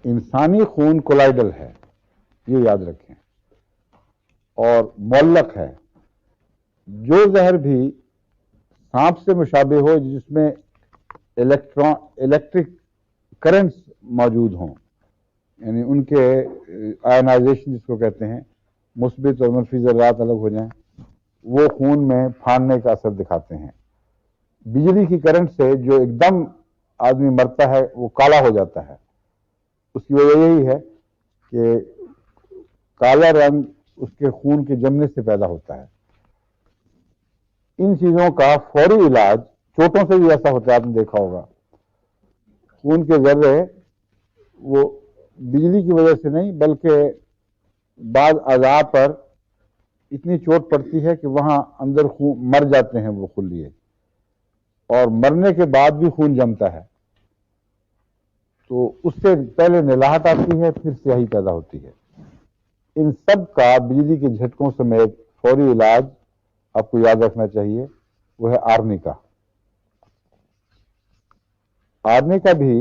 انسانی خون کولائڈل ہے، یہ یاد رکھیں، اور معلق ہے۔ جو زہر بھی سانپ سے مشابہ ہو، جس میں الیکٹرک کرنٹس موجود ہوں، یعنی ان کے آئنائزیشن جس کو کہتے ہیں، مثبت اور منفی ذرات الگ ہو جائیں، وہ خون میں پھاڑنے کا اثر دکھاتے ہیں۔ بجلی کی کرنٹ سے جو ایک دم آدمی مرتا ہے وہ کالا ہو جاتا ہے، اس کی وجہ یہی ہے کہ کالا رنگ اس کے خون کے جمنے سے پیدا ہوتا ہے۔ ان چیزوں کا فوری علاج، چوٹوں سے بھی ایسا ہوتا ہے، آپ نے دیکھا ہوگا، خون کے ذرے وہ بجلی کی وجہ سے نہیں بلکہ بعض اعضاء پر اتنی چوٹ پڑتی ہے کہ وہاں اندر خون مر جاتے ہیں وہ خلیے، اور مرنے کے بعد بھی خون جمتا ہے، تو اس سے پہلے نلاہٹ آتی ہے، پھر سیاہی پیدا ہوتی ہے۔ ان سب کا بجلی کے جھٹکوں سمیت فوری علاج آپ کو یاد رکھنا چاہیے، وہ ہے آرنیکا۔ آرنیکا بھی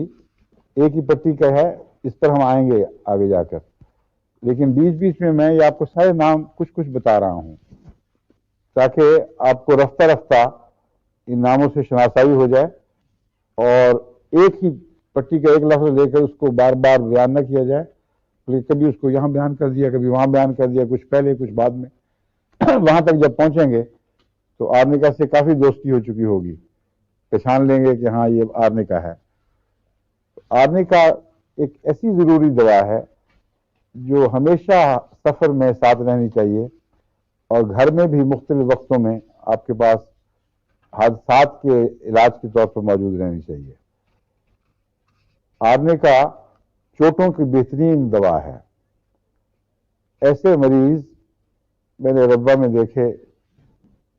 ایک ہی پتی کا ہے، اس پر ہم آئیں گے آگے جا کر، لیکن بیچ بیچ میں یہ آپ کو سارے نام کچھ کچھ بتا رہا ہوں تاکہ آپ کو رفتہ رفتہ ان ناموں سے شناسائی ہو جائے، اور ایک ہی پٹی کا ایک لفظ لے کر اس کو بار بار بیان نہ کیا جائے، بلکہ کبھی اس کو یہاں بیان کر دیا، کبھی وہاں بیان کر دیا، کچھ پہلے کچھ بعد میں۔ وہاں تک جب پہنچیں گے تو آرنیکا سے کافی دوستی ہو چکی ہوگی، پہچان لیں گے کہ ہاں یہ آرنیکا ہے۔ آرنیکا ایک ایسی ضروری دوا ہے جو ہمیشہ سفر میں ساتھ رہنی چاہیے، اور گھر میں بھی مختلف وقتوں میں آپ کے پاس حادثات کے علاج کے طور پر موجود رہنی چاہیے۔ آرنیکا چوٹوں کی بہترین دوا ہے۔ ایسے مریض میں نے ربوہ میں دیکھے،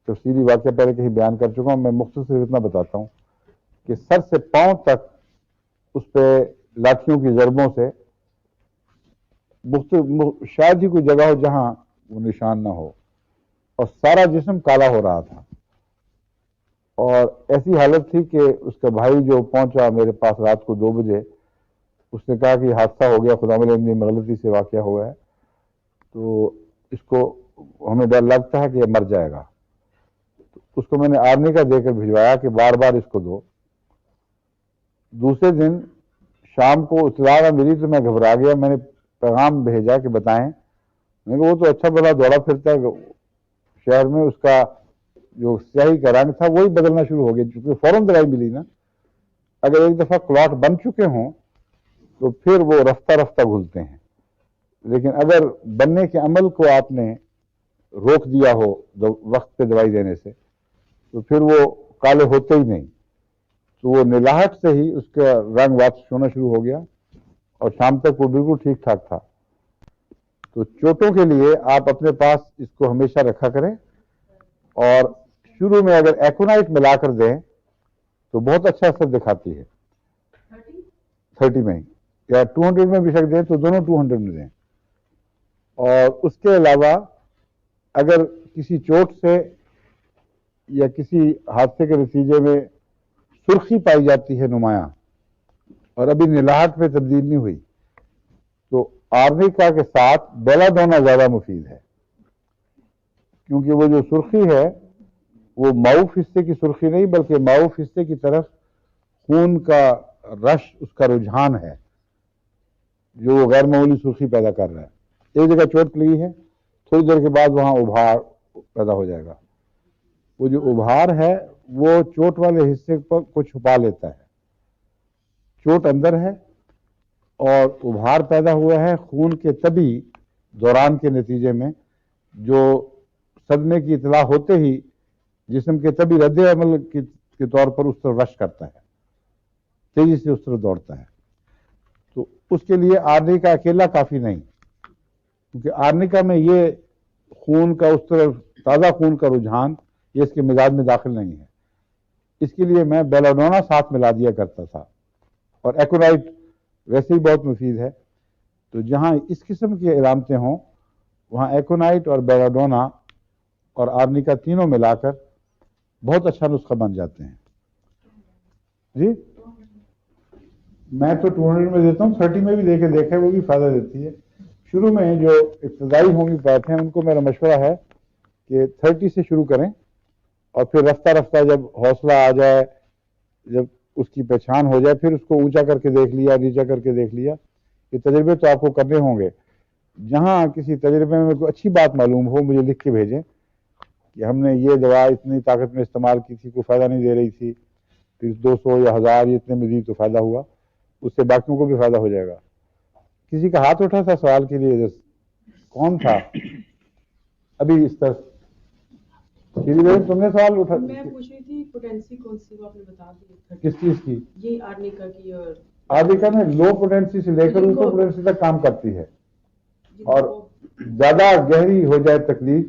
تفصیلی واقعہ پہلے کہیں بیان کر چکا ہوں، میں مختصر اتنا بتاتا ہوں کہ سر سے پاؤں تک اس پہ لاٹھیوں کی ضربوں سے شاید ہی کوئی جگہ ہو جہاں وہ نشان نہ ہو، اور سارا جسم کالا ہو رہا تھا، اور ایسی حالت تھی کہ اس کا بھائی جو پہنچا میرے پاس رات کو 2 بجے، اس نے کہا کہ حادثہ ہو گیا، خدا میرے غلطی سے واقعہ ہوا ہے، تو اس کو ہمیں ڈر لگتا ہے کہ یہ مر جائے گا۔ اس کو میں نے آرنیکا دے کر بھجوایا کہ بار بار اس کو دو۔ دوسرے دن شام کو اطلاع ملی تو میں گھبرا گیا، میں نے پیغام بھیجا کہ بتائیں، میں نے کہا وہ تو اچھا بڑا دوڑا پھرتا ہے شہر میں، اس کا جو سیاہی کا رنگ تھا وہی بدلنا شروع ہو گیا، چونکہ فوراً دوائی ملی نا۔ اگر ایک دفعہ کلاٹ بن چکے ہوں تو پھر وہ رفتہ رفتہ گھلتے ہیں، لیکن اگر بننے کے عمل کو آپ نے روک دیا ہو وقت پہ دوائی دینے سے تو پھر وہ کالے ہوتے ہی نہیں۔ تو وہ نلاہٹ سے ہی اس کا رنگ واپس ہونا شروع ہو گیا، اور شام تک وہ بالکل ٹھیک ٹھاک تھا۔ تو چوٹوں کے لیے آپ اپنے پاس اس کو ہمیشہ رکھا کریں، اور شروع میں اگر ایکونائٹ ملا کر دیں تو بہت اچھا اثر دکھاتی ہے۔ 30 میں یا 200 میں بھی شک دیں تو دونوں 200 میں دیں۔ اور اس کے علاوہ اگر کسی چوٹ سے یا کسی حادثے کے نتیجے میں سرخی پائی جاتی ہے نمایاں، اور ابھی نلاہٹ میں تبدیل نہیں ہوئی، تو آرنیکا کے ساتھ بیلا ڈونا زیادہ مفید ہے، کیونکہ وہ جو سرخی ہے وہ معروف حصے کی سرخی نہیں بلکہ معروف حصے کی طرف خون کا رش، اس کا رجحان ہے جو وہ غیر معمولی سرخی پیدا کر رہا ہے۔ ایک جگہ چوٹ لگی ہے، تھوڑی دیر کے بعد وہاں ابھار پیدا ہو جائے گا۔ وہ جو ابھار ہے وہ چوٹ والے حصے کو چھپا لیتا ہے، چوٹ اندر ہے اور ابھار پیدا ہوا ہے خون کے طبی دوران کے نتیجے میں، جو صدمے کی اطلاع ہوتے ہی جسم کے طبی رد عمل کے طور پر اس طرف رش کرتا ہے، تیزی سے اس طرف دوڑتا ہے۔ تو اس کے لیے آرنیکا اکیلا کافی نہیں، کیونکہ آرنیکا میں یہ خون کا اس طرف تازہ خون کا رجحان یہ اس کے مزاج میں داخل نہیں ہے۔ اس کے لیے میں بیلاڈونا ساتھ ملا دیا کرتا تھا، اور ایکونائٹ ویسے ہی بہت مفید ہے۔ تو جہاں اس قسم کی علامتیں ہوں وہاں ایکونائٹ اور بیلاڈونا اور آرنیکا تینوں ملا کر بہت اچھا نسخہ بن جاتے ہیں۔ جی میں تو 200 میں دیتا ہوں, 30 میں بھی دے کے دیکھے, وہ بھی فائدہ دیتی ہے. شروع میں جو ابتدائی ہومیوپیتھ ہیں ان کو میرا مشورہ ہے کہ 30 سے شروع کریں, اور پھر رفتہ رفتہ جب حوصلہ آ جائے, جب اس کی پہچان ہو جائے, پھر اس کو اونچا کر کے دیکھ لیا, نیچا کر کے دیکھ لیا. یہ تجربے تو آپ کو کرنے ہوں گے. جہاں کسی تجربے میں کوئی اچھی بات معلوم ہو, مجھے لکھ کے بھیجیں کہ ہم نے یہ دوا اتنی طاقت میں استعمال کی تھی, کوئی فائدہ نہیں دے رہی تھی, پھر 200 یا 1000 یہ اتنے میں دی تو فائدہ ہوا, اس سے باقیوں کو بھی فائدہ ہو جائے گا. کسی کا ہاتھ اٹھا تھا سوال کے لیے, کون تھا ابھی اس طرح؟ تم نے سوال اٹھا. میں پوچھ رہی تھی پوٹینسی کون سی, وہ آپ نے بتا دی. کس چیز کی؟ یہ آرنیکا کی. اور آرنیکا میں لو پوٹینسی سے لے کر اوپر پوٹینسی تک کام کرتی ہے, اور زیادہ گہری ہو جائے تکلیف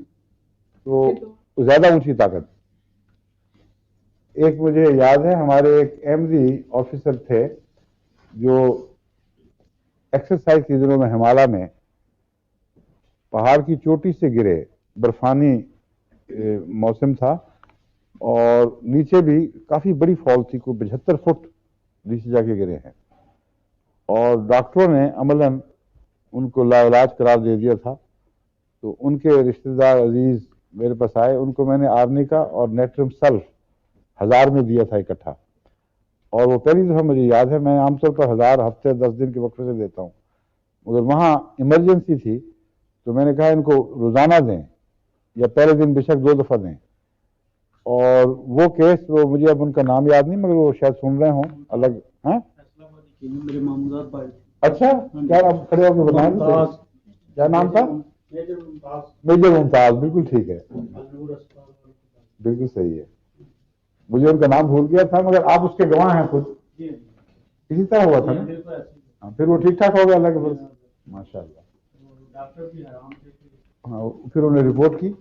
تو زیادہ اونچی طاقت. ایک مجھے یاد ہے, ہمارے ایک ایم ڈی آفیسر تھے جو ایکسرسائز کے دنوں میں ہمالیہ میں پہاڑ کی چوٹی سے گرے, برفانی موسم تھا, اور نیچے بھی کافی بڑی فال تھی, کوئی 75 فٹ نیچے جا کے گرے ہیں, اور ڈاکٹروں نے عملاً ان کو لا علاج قرار دے دیا تھا. تو ان کے رشتہ دار عزیز میرے پاس آئے, ان کو میں نے آرنیکا اور نیٹرم سلف 1000 میں دیا تھا اکٹھا, اور وہ پہلی دفعہ مجھے یاد ہے. میں عام طور پر 1000 ہفتے 10 دن کے وقفے سے دیتا ہوں, مگر وہاں ایمرجنسی تھی تو میں نے کہا ان کو روزانہ دیں یا پہلے دن بے شک 2 دفعہ دیں. اور وہ کیس, وہ مجھے اب ان کا نام یاد نہیں, مگر وہ شاید سن رہے ہوں الگ. ہاں میرے مامودات بھائی. اچھا, کیا آپ کھڑے ہو کے بتائیں, کیا نام تھا؟ میجر ممتاز. بالکل ٹھیک ہے, بالکل صحیح ہے. مجھے ان کا نام بھول گیا تھا, مگر آپ اس کے گواہ ہیں خود. اسی طرح ہوا تھا نا, پھر وہ ٹھیک ٹھاک ہو گیا اللہ کے فضل سے, ماشاء اللہ. ہاں, پھر انہوں نے رپورٹ کی.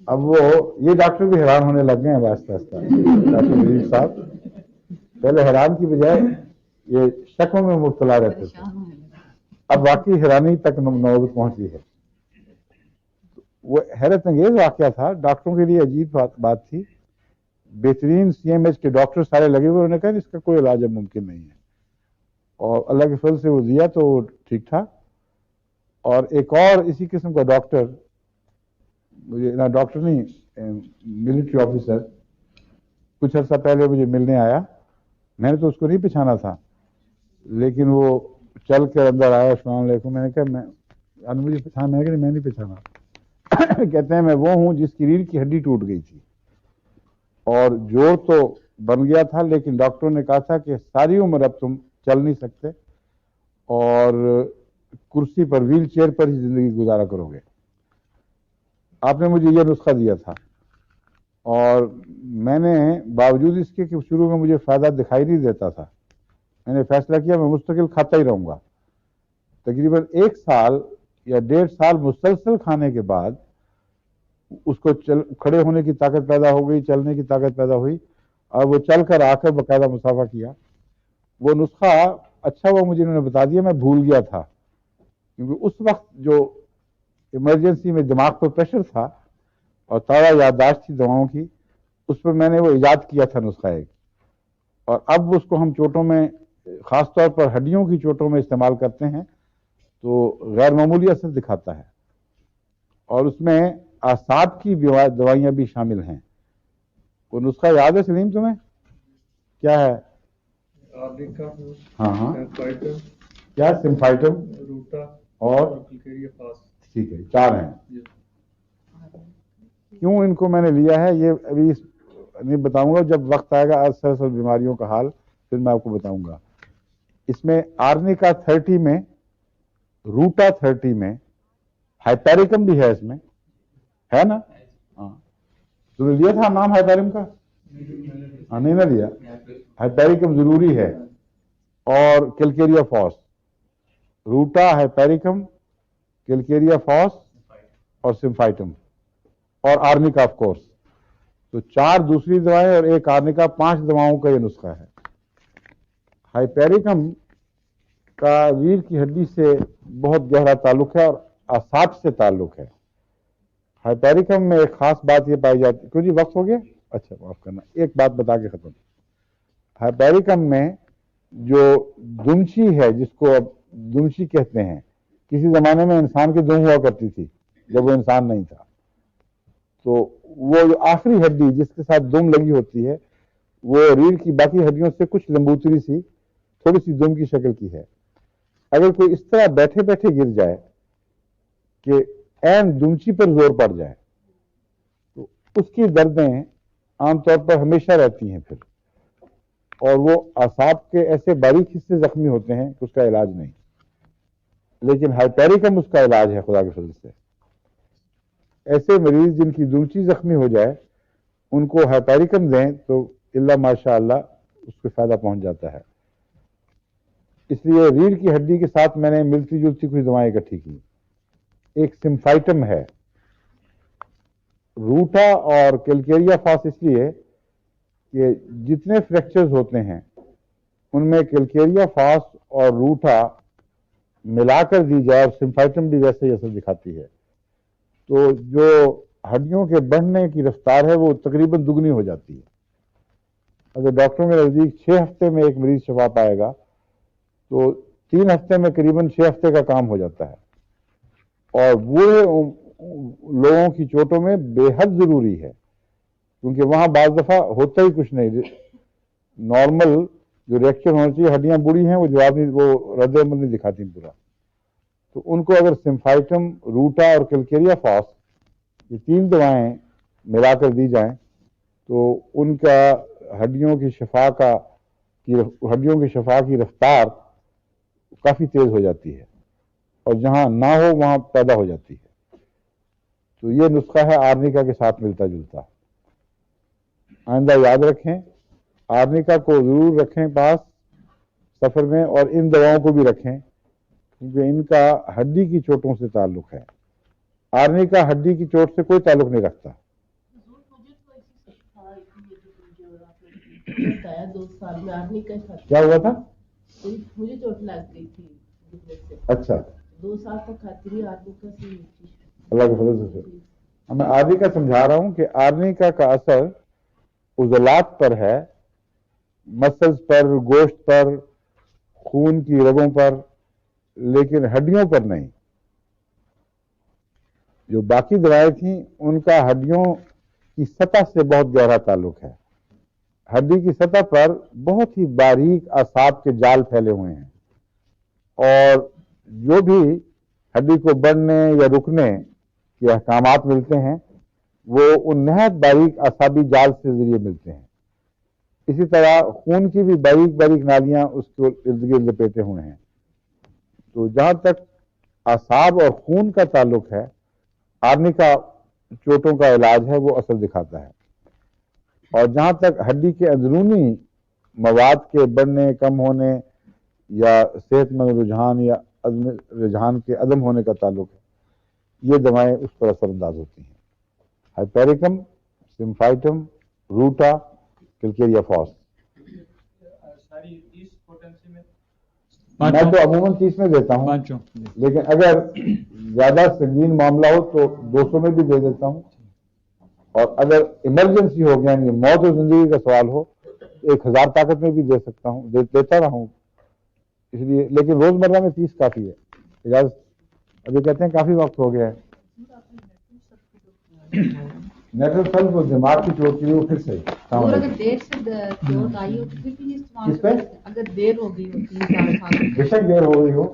اب وہ یہ ڈاکٹر بھی حیران ہونے لگ گئے ہیں آہستہ آہستہ. ڈاکٹر نذیر صاحب پہلے حیران کی بجائے یہ شکوں میں مبتلا رہتے تھے, اب واقعی حیرانی تک نوبت پہنچی ہے. وہ حیرت انگیز واقعہ تھا, ڈاکٹروں کے لیے عجیب بات تھی. بہترین سی ایم ایچ کے ڈاکٹر سارے لگے ہوئے, انہوں نے کہا اس کا کوئی علاج اب ممکن نہیں ہے, اور اللہ کے فضل سے وہ دیا تو وہ ٹھیک ٹھاک. اور ایک اور اسی قسم کا ڈاکٹر, مجھے نہ ڈاکٹر نہیں, ملٹری آفیسر, کچھ عرصہ پہلے مجھے ملنے آیا. میں نے تو اس کو نہیں پہچانا تھا, لیکن وہ چل کر اندر آیا, السلام علیکم. میں نے کہا مجھے پہچانا ہے کہ میں نہیں پہچانا. کہتے ہیں میں وہ ہوں جس کی ریڑھ کی ہڈی ٹوٹ گئی تھی, اور جوڑ تو بن گیا تھا, لیکن ڈاکٹروں نے کہا تھا کہ ساری عمر اب تم چل نہیں سکتے, اور کرسی پر, ویل چیئر پر ہی زندگی گزارا کرو گے. آپ نے مجھے یہ نسخہ دیا تھا, اور میں نے باوجود اس کے کہ شروع میں مجھے فائدہ دکھائی نہیں دیتا تھا, میں نے فیصلہ کیا میں مستقل کھاتا ہی رہوں گا. تقریباً 1 سال یا 1.5 سال مسلسل کھانے کے بعد اس کو کھڑے ہونے کی طاقت پیدا ہو گئی, چلنے کی طاقت پیدا ہوئی, اور وہ چل کر آ کر باقاعدہ مسافہ کیا. وہ نسخہ اچھا ہوا مجھے انہوں نے بتا دیا, میں بھول گیا تھا, کیونکہ اس وقت جو ایمرجنسی میں دماغ پر پریشر تھا اور تازہ یادداشت تھی دواؤں کی, اس پر میں نے وہ ایجاد کیا تھا نسخہ ایک. اور اب اس کو ہم چوٹوں میں, خاص طور پر ہڈیوں کی چوٹوں میں استعمال کرتے ہیں تو غیر معمولی اثر دکھاتا ہے, اور اس میں اعصاب کی دوائیاں بھی شامل ہیں. وہ نسخہ یاد ہے سلیم تمہیں کیا ہے؟ ہاں ہاں, کیا سمفائٹم, روٹا اور ٹھیک ہے, 4 ہیں. کیوں ان کو میں نے لیا ہے یہ ابھی نہیں بتاؤں گا, جب وقت آئے گا اثر بیماریوں کا حال پھر میں آپ کو بتاؤں گا. اس میں آرنیکا 30 میں, روٹا 30 میں, ہائپیریکم بھی ہے اس میں, ہے نا؟ ہاں, تم نے لیا تھا نام ہائپیریم کا؟ ہاں, نہیں نہ لیا. ہائپیریکم ضروری ہے, اور کیلکیریا فاس. روٹا, ہائپیریکم, کیلکیریا فاس اور سمفائٹم, اور آرنیکا آف کورس. تو 4 دوسری دوائیں اور 1 آرنیکا, 5 دواؤں کا یہ نسخہ ہے. ہائپیریکم کا ریڑھ کی ہڈی سے بہت گہرا تعلق ہے اور اعصاب سے تعلق ہے. ہائپیریکم میں ایک خاص بات یہ پائی جاتی, کیوں جی وقت ہو گیا؟ اچھا معاف کرنا, ایک بات بتا کے ختم. ہائپیریکم میں جو دمچی ہے جس کو اب دمچی کہتے ہیں، کسی زمانے میں انسان کی دم ہوا کرتی تھی جب وہ انسان نہیں تھا، تو وہ جو آخری ہڈی جس کے ساتھ دم لگی ہوتی ہے وہ ریڑھ کی باقی ہڈیوں سے کچھ لمبوتری سی تھوڑی سی دم کی شکل کی ہے. اگر کوئی اس طرح بیٹھے بیٹھے گر جائے کہ عین دمچی پر زور پڑ جائے تو اس کی دردیں عام طور پر ہمیشہ رہتی ہیں پھر، اور وہ اعصاب کے ایسے باریک حصے زخمی ہوتے ہیں کہ اس کا علاج نہیں. لیکن ہائپیریکم اس کا علاج ہے خدا کے فضل سے. ایسے مریض جن کی دمچی زخمی ہو جائے ان کو ہائپیریکم دیں تو اللہ ماشاء اللہ اس کو فائدہ پہنچ جاتا ہے. اس لیے ریڑھ کی ہڈی کے ساتھ میں نے ملتی جلتی کچھ دوائیں اکٹھی کی. ایک سمفائٹم ہے. روٹا اور کیلکیریا فاس اس لیے کہ جتنے فریکچرز ہوتے ہیں ان میں کیلکیریا فاس اور روٹا ملا کر دی جائے اور سمفائٹم بھی ویسے ہی اثر دکھاتی ہے تو جو ہڈیوں کے بڑھنے کی رفتار ہے وہ تقریباً دگنی ہو جاتی ہے. اگر ڈاکٹروں کے نزدیک 6 ہفتے میں ایک مریض شفا پائے گا تو 3 ہفتے میں قریباً 6 ہفتے کا کام ہو جاتا ہے. اور بوڑھے لوگوں کی چوٹوں میں بے حد ضروری ہے کیونکہ وہاں بعض دفعہ ہوتا ہی کچھ نہیں. نارمل جو ریئیکشن ہونا چاہیے، ہڈیاں بوڑھی ہیں وہ جواب نہیں، وہ رد عمل نہیں دکھاتی پورا. تو ان کو اگر سمفائٹم، روٹا اور کیلکیریا فاس یہ 3 دوائیں ملا کر دی جائیں تو ان کا ہڈیوں کی شفا کی رفتار کافی تیز ہو جاتی ہے اور جہاں نہ ہو وہاں پیدا ہو جاتی ہے. تو یہ نسخہ ہے آرنیکا کے ساتھ ملتا جلتا. آئندہ یاد رکھیں، آرنیکا کو ضرور رکھیں پاس سفر میں، اور ان دواؤں کو بھی رکھیں کیونکہ ان کا ہڈی کی چوٹوں سے تعلق ہے. آرنیکا ہڈی کی چوٹ سے کوئی تعلق نہیں رکھتا. بتایا 2 سال میں آرمی کا کیا ہوا تھا؟ مجھے چوٹ لگ گئی تھی. اچھا، 2 سال تک کھاتی رہی آرمی کا. اللہ کے فضل سے. میں آرنیکا سمجھا رہا ہوں کہ آرنیکا کا اثر عضلات پر ہے، مسلز پر، گوشت پر، خون کی رگوں پر، لیکن ہڈیوں پر نہیں. جو باقی دوائیں تھیں ان کا ہڈیوں کی سطح سے بہت گہرا تعلق ہے. ہڈی کی سطح پر بہت ہی باریک اعصاب کے جال پھیلے ہوئے ہیں اور جو بھی ہڈی کو بڑھنے یا رکنے کے احکامات ملتے ہیں وہ ان نہایت باریک اعصابی جال سے ذریعے ملتے ہیں. اسی طرح خون کی بھی باریک باریک نالیاں اس کے ارد گرد لپیٹے ہوئے ہیں. تو جہاں تک اعصاب اور خون کا تعلق ہے آرنیکا چوٹوں کا علاج ہے، وہ اثر دکھاتا ہے. اور جہاں تک ہڈی کے اندرونی مواد کے بڑھنے، کم ہونے یا صحت مند رجحان یا رجحان کے عدم ہونے کا تعلق ہے، یہ دوائیں اس پر اثر انداز ہوتی ہیں. ہائپیریکم، سمفائٹم، روٹا، کیلکیریا فاس. ساری 30 پوٹنسی میں میں تو عموماً 30 میں دیتا ہوں، لیکن اگر زیادہ سنگین معاملہ ہو تو 200 میں بھی دے دیتا ہوں، اور اگر ایمرجنسی ہو گیا یعنی موت و زندگی کا سوال ہو 1000 طاقت میں بھی دے سکتا ہوں، دیتا رہا ہوں. اس لیے لیکن روزمرہ میں 30 کافی ہے. اجازت ابھی کہتے ہیں کافی وقت ہو گیا ہے. نیٹل سیل کو دماغ کی چوٹ کے لیے وہ پھر صحیح. اور اگر دیر سے چوٹ آئی ہو تو پھر بھی استعمال کس پہ؟ اگر دیر ہو گئی ہوتی بے شک دیر ہو گئی ہو،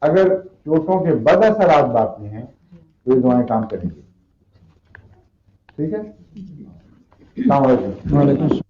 اگر چوٹوں کے بد اثرات باقی ہیں تو یہ دوائیں کام کریں گی. ٹھیک ہے؟ السلام علیکم. وعلیکم السلام.